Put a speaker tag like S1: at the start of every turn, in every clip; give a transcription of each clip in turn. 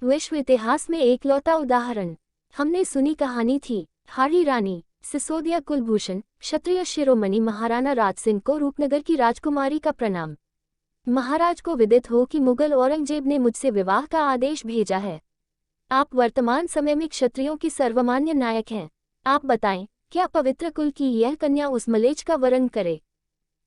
S1: विश्व इतिहास में एकलौता उदाहरण। हमने सुनी कहानी थी हाड़ी रानी सिसोदिया कुलभूषण क्षत्रिय शिरोमणि महाराणा राज सिंह को रूपनगर की राजकुमारी का प्रणाम। महाराज को विदित हो कि मुगल औरंगजेब ने मुझसे विवाह का आदेश भेजा है। आप वर्तमान समय में क्षत्रियों की सर्वमान्य नायक हैं। आप बताएं, क्या पवित्र कुल की यह कन्या उस मलेच्छ का वरण करे?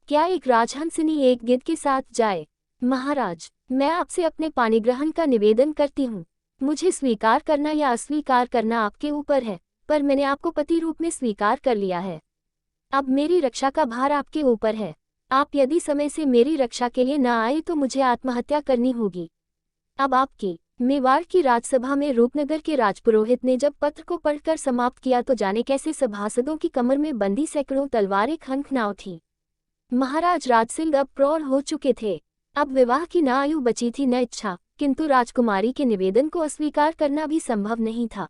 S1: क्या एक राजहंसिनी एक गिद्ध के साथ जाए? महाराज, मैं आपसे अपने पाणिग्रहण का निवेदन करती हूँ। मुझे स्वीकार करना या अस्वीकार करना आपके ऊपर है, पर मैंने आपको पति रूप में स्वीकार कर लिया है। अब मेरी रक्षा का भार आपके ऊपर है। आप यदि समय से मेरी रक्षा के लिए न आए तो मुझे आत्महत्या करनी होगी। अब आपकी मेवाड़ की राजसभा में रूपनगर के राजपुरोहित ने जब पत्र को पढ़कर समाप्त किया तो जाने कैसे सभासदों की कमर में बंधी सैकड़ों तलवारें खनखनाव थी। महाराज राजसिंह अब प्रौढ़ हो चुके थे। अब विवाह की न आयु बची थी न इच्छा, किंतु राजकुमारी के निवेदन को अस्वीकार करना भी संभव नहीं था।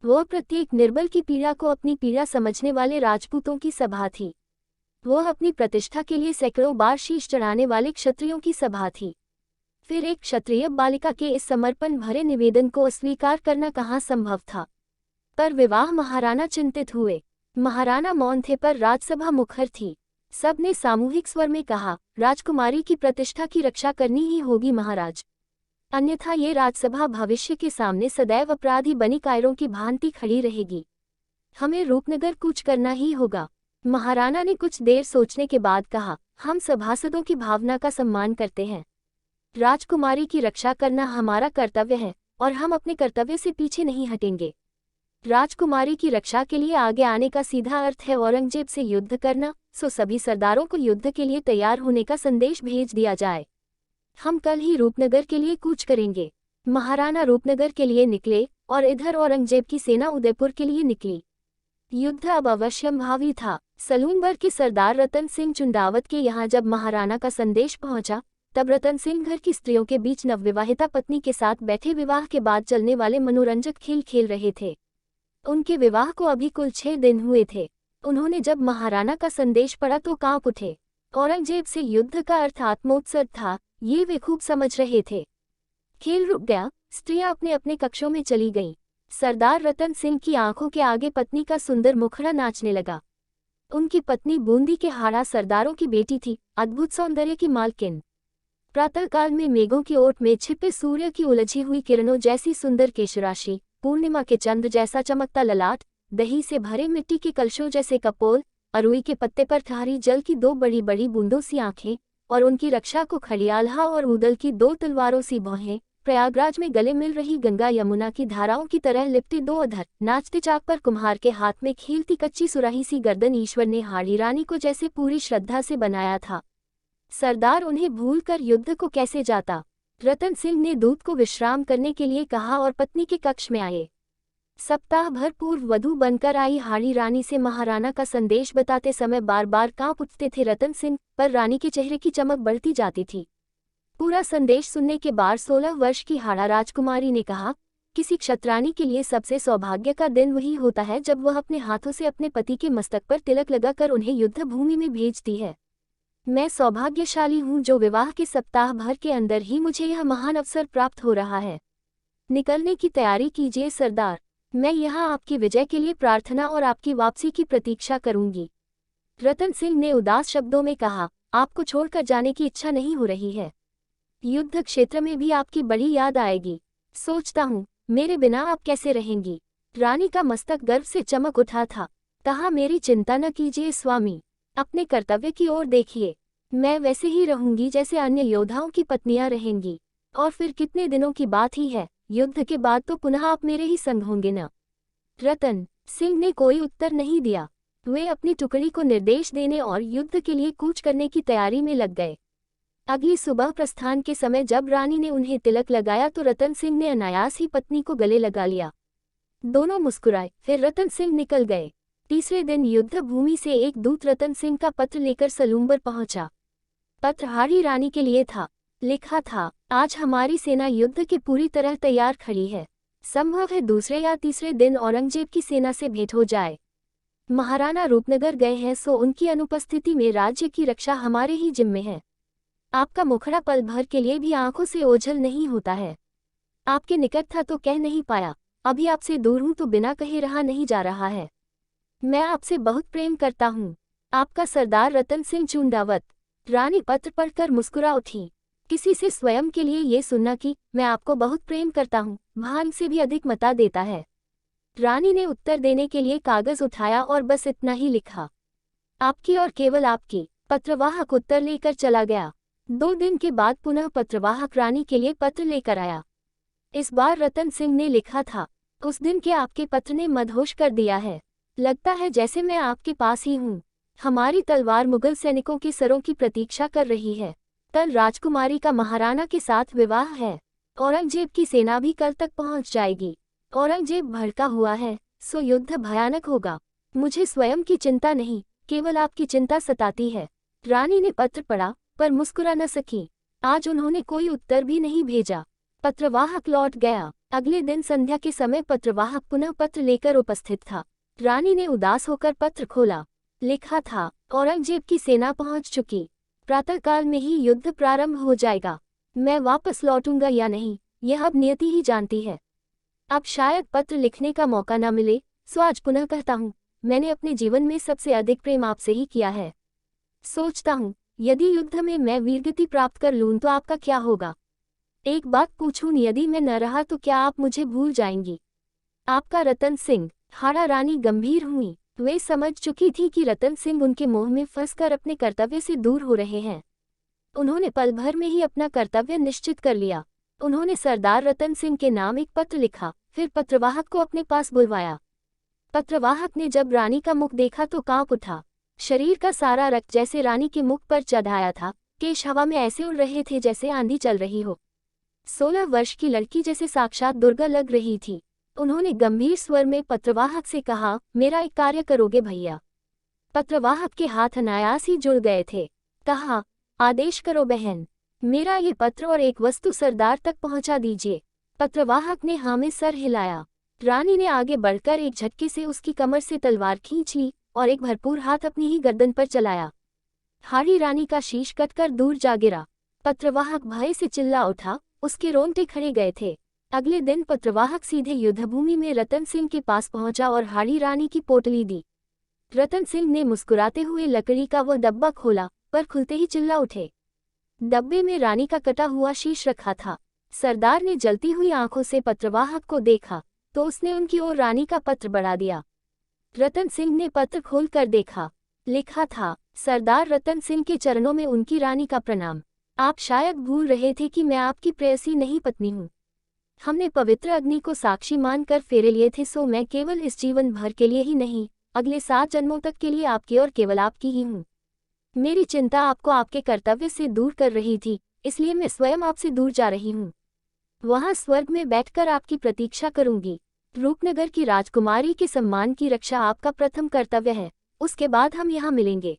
S1: वह प्रत्येक निर्बल की पीड़ा को अपनी पीड़ा समझने वाले राजपूतों की सभा थी। वह अपनी प्रतिष्ठा के लिए सैकड़ों बार शीश चढ़ाने वाले क्षत्रियों की सभा थी। फिर एक क्षत्रिय बालिका के इस समर्पण भरे निवेदन को अस्वीकार करना कहाँ संभव था? पर विवाह महाराणा चिंतित हुए। महाराणा मौन थे पर राजसभा मुखर थी। सबने सामूहिक स्वर में कहा, राजकुमारी की प्रतिष्ठा की रक्षा करनी ही होगी महाराज, अन्यथा ये राजसभा भविष्य के सामने सदैव अपराधी बनी कायरों की भांति खड़ी रहेगी। हमें रूपनगर कूच करना ही होगा। महाराणा ने कुछ देर सोचने के बाद कहा, हम सभासदों की भावना का सम्मान करते हैं। राजकुमारी की रक्षा करना हमारा कर्तव्य है और हम अपने कर्तव्य से पीछे नहीं हटेंगे। राजकुमारी की रक्षा के लिए आगे आने का सीधा अर्थ है औरंगजेब से युद्ध करना, सो सभी सरदारों को युद्ध के लिए तैयार होने का संदेश भेज दिया जाए। हम कल ही रूपनगर के लिए कूच करेंगे। महाराणा रूपनगर के लिए निकले और इधर औरंगजेब की सेना उदयपुर के लिए निकली। युद्ध अब अवश्यंभावी था। सलूनबर के सरदार रतन सिंह चुंडावत के यहाँ जब महाराणा का संदेश पहुंचा, तब रतन सिंह घर की स्त्रियों के बीच नवविवाहिता पत्नी के साथ बैठे विवाह के बाद चलने वाले मनोरंजक खेल खेल रहे थे। उनके विवाह को अभी कुल 6 दिन हुए थे। उन्होंने जब महाराणा का संदेश पढ़ा तो कांप उठे। औरंगजेब से युद्ध का अर्थ आत्मोत्सर्ग था, ये वे खूब समझ रहे थे। खेल रुक गया, स्त्रियां अपने अपने कक्षों में चली गईं। सरदार रतन सिंह की आंखों के आगे पत्नी का सुंदर मुखड़ा नाचने लगा। उनकी पत्नी बूंदी के हाड़ा सरदारों की बेटी थी, अद्भुत सौंदर्य की मालकिन। प्रातःकाल में मेघों की ओट में छिपे सूर्य की उलझी हुई किरणों जैसी सुंदर केशराशि, पूर्णिमा के चंद्र जैसा चमकता ललाट, दही से भरे मिट्टी के कलशों जैसे कपोल, अरुई के पत्ते पर ठहरी जल की 2 बड़ी बड़ी बूंदों सी आंखें और उनकी रक्षा को खड़ियाल्हा और उदल की 2 तलवारों सी भौहें, प्रयागराज में गले मिल रही गंगा यमुना की धाराओं की तरह लिपटे 2 अधर, नाचते चाक पर कुम्हार के हाथ में खीलती कच्ची सुराही सी गर्दन, ईश्वर ने हाड़ी रानी को जैसे पूरी श्रद्धा से बनाया था। सरदार उन्हें भूलकर युद्ध को कैसे जाता? रतन सिंह ने दूत को विश्राम करने के लिए कहा और पत्नी के कक्ष में आए। सप्ताह भर पूर्व वधू बनकर आई हाड़ी रानी से महाराणा का संदेश बताते समय बार बार कांप उठते थे रतन सिंह, पर रानी के चेहरे की चमक बढ़ती जाती थी। पूरा संदेश सुनने के बाद 16 वर्ष की हाड़ा राजकुमारी ने कहा, किसी क्षत्रानी के लिए सबसे सौभाग्य का दिन वही होता है जब वह अपने हाथों से अपने पति के मस्तक पर तिलक लगाकर उन्हें युद्ध भूमि में भेजती है। मैं सौभाग्यशाली हूँ जो विवाह के सप्ताह भर के अंदर ही मुझे यह महान अवसर प्राप्त हो रहा है। निकलने की तैयारी कीजिए सरदार, मैं यहाँ आपकी विजय के लिए प्रार्थना और आपकी वापसी की प्रतीक्षा करूंगी। रतन सिंह ने उदास शब्दों में कहा, आपको छोड़कर जाने की इच्छा नहीं हो रही है। युद्ध क्षेत्र में भी आपकी बड़ी याद आएगी। सोचता हूँ मेरे बिना आप कैसे रहेंगी। रानी का मस्तक गर्व से चमक उठा था। कहा, मेरी चिंता न कीजिए स्वामी, अपने कर्तव्य की ओर देखिए। मैं वैसे ही रहूंगी जैसे अन्य योद्धाओं की पत्नियां रहेंगी। और फिर कितने दिनों की बात ही है, युद्ध के बाद तो पुनः आप मेरे ही संग होंगे न? रतन सिंह ने कोई उत्तर नहीं दिया। वे अपनी टुकड़ी को निर्देश देने और युद्ध के लिए कूच करने की तैयारी में लग गए। अगली सुबह प्रस्थान के समय जब रानी ने उन्हें तिलक लगाया तो रतन सिंह ने अनायास ही पत्नी को गले लगा लिया। दोनों मुस्कुराए, फिर रतन सिंह निकल गए। तीसरे दिन युद्ध भूमि से एक दूत रतन सिंह का पत्र लेकर सलूम्बर पहुंचा। पत्र हाड़ी रानी के लिए था। लिखा था, आज हमारी सेना युद्ध के पूरी तरह तैयार खड़ी है। संभव है दूसरे या तीसरे दिन औरंगजेब की सेना से भेंट हो जाए। महाराणा रूपनगर गए हैं, सो उनकी अनुपस्थिति में राज्य की रक्षा हमारे ही जिम्मे है। आपका मुखड़ा पल भर के लिए भी आंखों से ओझल नहीं होता है। आपके निकट था तो कह नहीं पाया, अभी आपसे दूर हूं तो बिना कहे रहा नहीं जा रहा है। मैं आपसे बहुत प्रेम करता हूँ। आपका सरदार रतन सिंह चूंडावत। रानी पत्र पढ़कर मुस्कुरा उठी। किसी से स्वयं के लिए ये सुनना कि मैं आपको बहुत प्रेम करता हूँ, भाग से भी अधिक मता देता है। रानी ने उत्तर देने के लिए कागज उठाया और बस इतना ही लिखा, आपकी और केवल आपकी। पत्रवाहक उत्तर लेकर चला गया। 2 दिन के बाद पुनः पत्रवाहक रानी के लिए पत्र लेकर आया। इस बार रतन सिंह ने लिखा था, उस दिन के आपके पत्र ने मदहोश कर दिया है। लगता है जैसे मैं आपके पास ही हूँ। हमारी तलवार मुगल सैनिकों के सरों की प्रतीक्षा कर रही है। कल राजकुमारी का महाराणा के साथ विवाह है। औरंगजेब की सेना भी कल तक पहुँच जाएगी। औरंगजेब भड़का हुआ है, सो युद्ध भयानक होगा। मुझे स्वयं की चिंता नहीं, केवल आपकी चिंता सताती है। रानी ने पत्र पढ़ा पर मुस्कुरा न सकी। आज उन्होंने कोई उत्तर भी नहीं भेजा। पत्रवाहक लौट गया। अगले दिन संध्या के समय पत्रवाहक पुनः पत्र लेकर उपस्थित था। रानी ने उदास होकर पत्र खोला। लिखा था, औरंगजेब की सेना पहुंच चुकी। प्रातःकाल में ही युद्ध प्रारंभ हो जाएगा। मैं वापस लौटूंगा या नहीं, यह अब नियति ही जानती है। अब शायद पत्र लिखने का मौका न मिले, सो आज पुनः कहता हूँ, मैंने अपने जीवन में सबसे अधिक प्रेम आपसे ही किया है। सोचता हूँ, यदि युद्ध में मैं वीरगति प्राप्त कर लूँ तो आपका क्या होगा। एक बात पूछूं, यदि मैं न रहा तो क्या आप मुझे भूल जाएंगी। आपका रतन सिंह। हाड़ा रानी गंभीर हुई। वे समझ चुकी थी कि रतन सिंह उनके मोह में फंसकर अपने कर्तव्य से दूर हो रहे हैं। उन्होंने पल भर में ही अपना कर्तव्य निश्चित कर लिया। उन्होंने सरदार रतन सिंह के नाम एक पत्र लिखा, फिर पत्रवाहक को अपने पास बुलवाया। पत्रवाहक ने जब रानी का मुख देखा तो कांप उठा। शरीर का सारा रक्त जैसे रानी के मुख पर चढ़ाया था। केश हवा में ऐसे उड़ रहे थे जैसे आंधी चल रही हो। 16 वर्ष की लड़की जैसे साक्षात दुर्गा लग रही थी। उन्होंने गंभीर स्वर में पत्रवाहक से कहा, मेरा एक कार्य करोगे भैया। पत्रवाहक के हाथ अनायास ही जुड़ गए थे। कहा, आदेश करो बहन। मेरा ये पत्र और एक वस्तु सरदार तक पहुंचा दीजिए। पत्रवाहक ने हाँ में सर हिलाया। रानी ने आगे बढ़कर एक झटके से उसकी कमर से तलवार खींच ली और एक भरपूर हाथ अपनी ही गर्दन पर चलाया। हाड़ी रानी का शीश कटकर दूर जा गिरा। पत्रवाहक भय से चिल्ला उठा, उसके रोंगटे खड़े गए थे। अगले दिन पत्रवाहक सीधे युद्धभूमि में रतन सिंह के पास पहुंचा और हाड़ी रानी की पोटली दी। रतन सिंह ने मुस्कुराते हुए लकड़ी का वह डब्बा खोला, पर खुलते ही चिल्ला उठे। डब्बे में रानी का कटा हुआ शीश रखा था। सरदार ने जलती हुई आंखों से पत्रवाहक को देखा तो उसने उनकी ओर रानी का पत्र बढ़ा दिया। रतन सिंह ने पत्र खोलकर देखा। लिखा था, सरदार रतन सिंह के चरणों में उनकी रानी का प्रणाम। आप शायद भूल रहे थे कि मैं आपकी प्रेयसी नहीं पत्नी हूँ। हमने पवित्र अग्नि को साक्षी मानकर फेरे लिए थे, सो मैं केवल इस जीवन भर के लिए ही नहीं, अगले 7 जन्मों तक के लिए आपकी और केवल आपकी ही हूँ। मेरी चिंता आपको आपके कर्तव्य से दूर कर रही थी, इसलिए मैं स्वयं आपसे दूर जा रही हूँ। वहाँ स्वर्ग में बैठकर आपकी प्रतीक्षा करूंगी। रूपनगर की राजकुमारी के सम्मान की रक्षा आपका प्रथम कर्तव्य है, उसके बाद हम यहाँ मिलेंगे।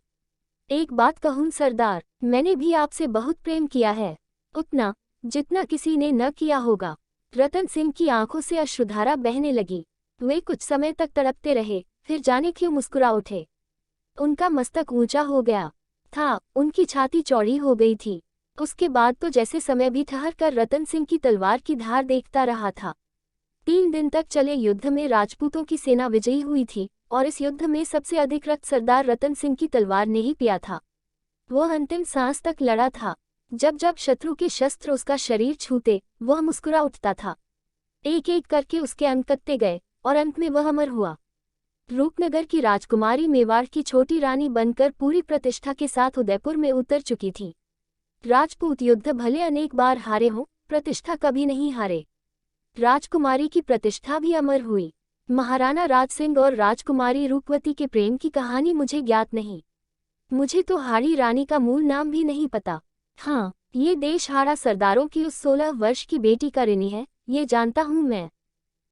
S1: एक बात कहूँ सरदार, मैंने भी आपसे बहुत प्रेम किया है, उतना जितना किसी ने न किया होगा। रतन सिंह की आंखों से अश्रुधारा बहने लगी। वे कुछ समय तक तड़पते रहे, फिर जाने क्यों मुस्कुरा उठे। उनका मस्तक ऊंचा हो गया था, उनकी छाती चौड़ी हो गई थी। उसके बाद तो जैसे समय भी ठहर कर रतन सिंह की तलवार की धार देखता रहा था। 3 दिन तक चले युद्ध में राजपूतों की सेना विजयी हुई थी और इस युद्ध में सबसे अधिक रक्त सरदार रतन सिंह की तलवार ने ही पिया था। वह अंतिम सांस तक लड़ा था। जब जब शत्रु के शस्त्र उसका शरीर छूते, वह मुस्कुरा उठता था। एक एक करके उसके अंग कटते गए और अंत में वह अमर हुआ। रूपनगर की राजकुमारी मेवाड़ की छोटी रानी बनकर पूरी प्रतिष्ठा के साथ उदयपुर में उतर चुकी थी। राजपूत युद्ध भले अनेक बार हारे हों, प्रतिष्ठा कभी नहीं हारे। राजकुमारी की प्रतिष्ठा भी अमर हुई। महाराणा राज सिंह और राजकुमारी रूपवती के प्रेम की कहानी मुझे ज्ञात नहीं। मुझे तो हाड़ी रानी का मूल नाम भी नहीं पता। हाँ, ये देश हाड़ा सरदारों की उस 16 वर्ष की बेटी का ऋणी है, ये जानता हूँ मैं।